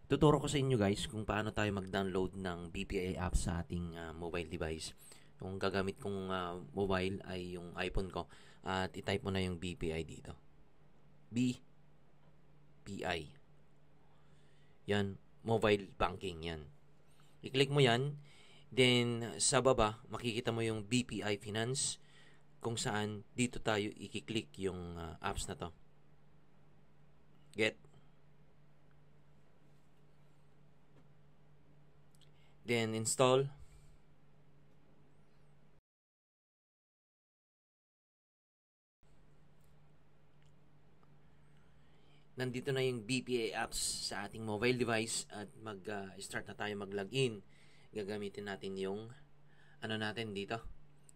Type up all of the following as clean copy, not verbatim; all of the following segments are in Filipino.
Tuturo ko sa inyo guys kung paano tayo mag-download ng BPI app sa ating mobile device. Yung gagamit kong mobile ay yung iPhone ko at i-type mo na yung BPI dito. BPI. Yan, mobile banking yan. I-click mo yan, then sa baba makikita mo yung BPI Finance kung saan dito tayo i-click yung apps na to. Get. Then install. Nandito na yung BPI apps sa ating mobile device at mag-start na tayo mag-login. Gagamitin natin yung natin dito,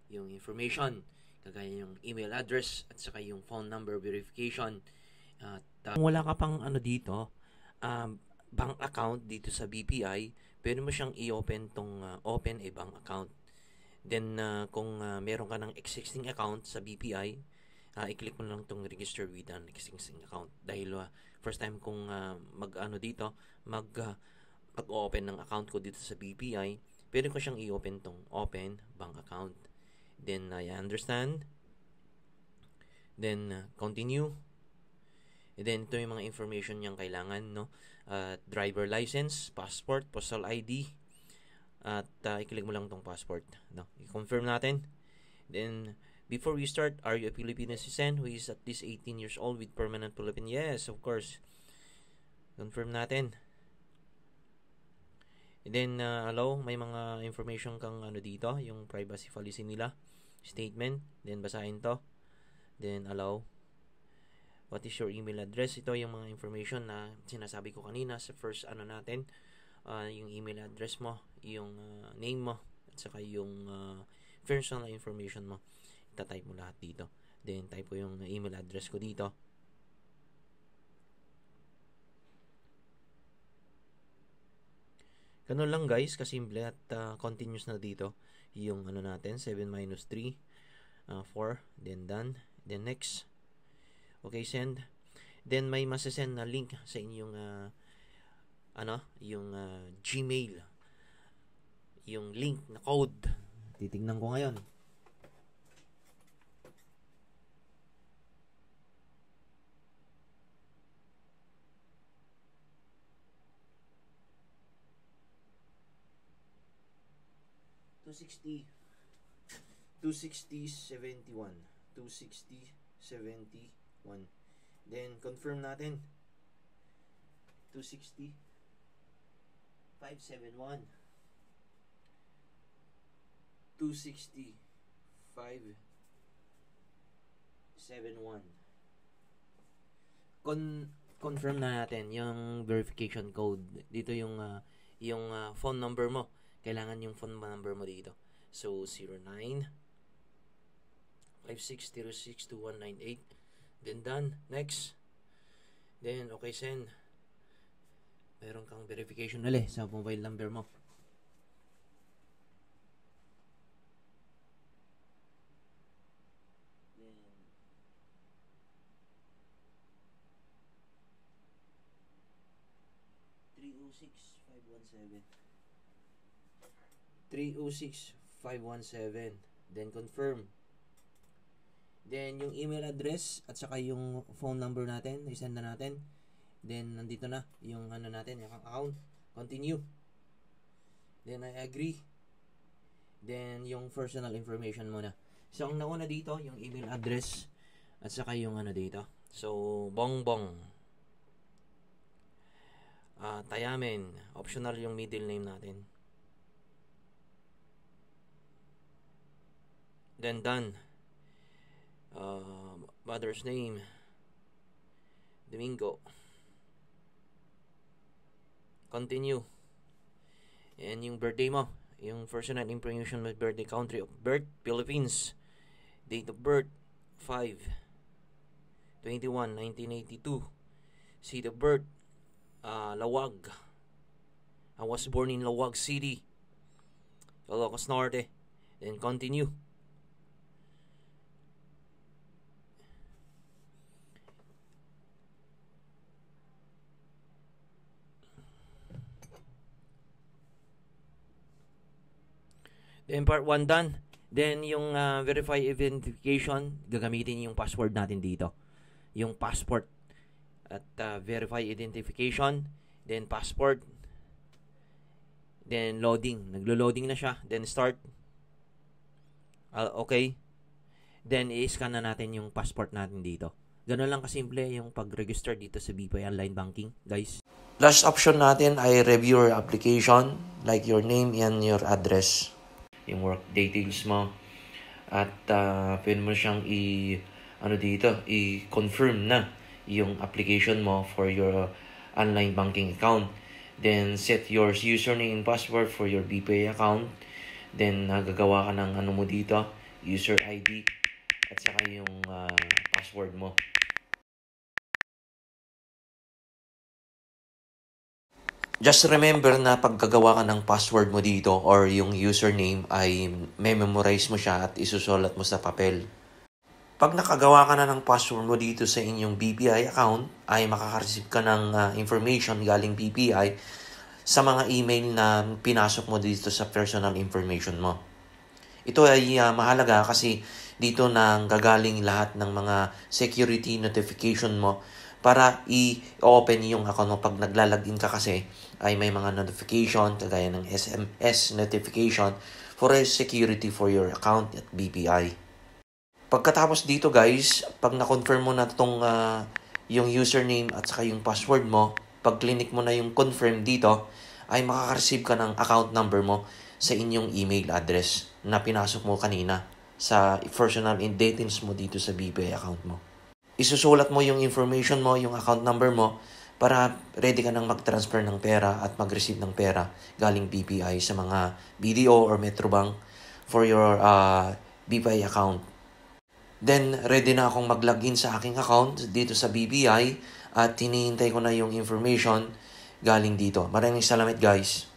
yung information, kagaya yung email address at saka yung phone number verification. At kung wala ka pang dito, bank account dito sa BPI, pwede mo siyang i-open tong open a bank account. Then kung meron ka ng existing account sa BPI, i-click mo lang tong register with an existing account dahil first time kong mag-open ng account ko dito sa BPI, pwede ko siyang i-open tong open bank account. Then I understand, then continue, and then ito yung mga information niyang kailangan, no? Driver license, passport, postal ID, at i-click mo lang tong passport, no? I-confirm natin. Then before we start, are you a Filipino citizen who is at least 18 years old with permanent Philippine? Yes, of course. Confirm natin. And then allow, may mga information kang dito, yung privacy policy nila, statement. Then basahin to. Then allow. What is your email address? Ito yung mga information na sinasabi ko kanina sa first natin. Yung email address mo, yung name mo, at saka yung personal information mo. Ita-type mo lahat dito. Then type ko yung email address ko dito. Ganun lang guys, kasimple at continuous na dito. Yung natin, 7 minus 3, 4, then done, then next. Okay, send. Then may masasend na link sa inyong yung Gmail. Yung link na code. Titingnan ko ngayon. Two sixty 71. Then confirm natin. 260 571. 260 571. Confirm na natin yung verification code. Dito yung phone number mo. Kailangan yung phone number mo dito. So 09 56062198. Then done. Next. Then okay, send. Meron kang verification ulit sa mobile number mo. Then 306517. 306517. Then confirm. Then yung email address at saka yung phone number natin, i-send na natin. Then nandito na yung natin, yung account. Continue. Then I agree. Then yung personal information mo na. So ang nauna dito, yung email address at saka yung dito. So Bongbong. Tayamen. Optional yung middle name natin. Then done. Mother's name Domingo. Continue. And yung birthday mo, yung personal information with birthday, country of birth, Philippines. Date of birth 5/21/1982. City of birth, Lawag. I was born in Lawag City, Ilocos Norte. Then continue. Then part 1 done. Then yung verify identification, gagamitin yung password natin dito. Yung passport at verify identification, then passport, then loading. Naglo-loading na siya. Then start. Okay. Then i-scan na natin yung passport natin dito. Ganun lang kasimple yung pag-register dito sa BPI Online Banking, guys. Last option natin ay review your application, like your name and your address, yung work details mo, at pwede mo siyang i-confirm na yung application mo for your online banking account. Then set your username and password for your BPI account. Then gagawa ka ng mo dito, user ID at saka yung password mo. Just remember na pag gagawa ka ng password mo dito or yung username ay memorize mo siya at isusulat mo sa papel. Pag nakagawa ka na ng password mo dito sa inyong BPI account, ay makaka-receive ka ng information galing BPI sa mga email na pinasok mo dito sa personal information mo. Ito ay mahalaga kasi dito nang gagaling lahat ng mga security notification mo para i-open yung account mo. Pag naglalagin ka kasi ay may mga notification kagaya ng SMS notification for security for your account at BPI. Pagkatapos dito guys, pag na-confirm mo na itong yung username at saka yung password mo, pag clinic mo na yung confirm dito, ay makaka-receive ka ng account number mo sa inyong email address na pinasok mo kanina sa personal details mo dito sa BPI account mo. Isusulat mo yung information mo, yung account number mo, para ready ka nang mag-transfer ng pera at mag-receive ng pera galing BPI sa mga BDO or Metrobank for your BPI account. Then, ready na akong mag-login sa aking account dito sa BPI at hinihintay ko na yung information galing dito. Maraming salamat guys.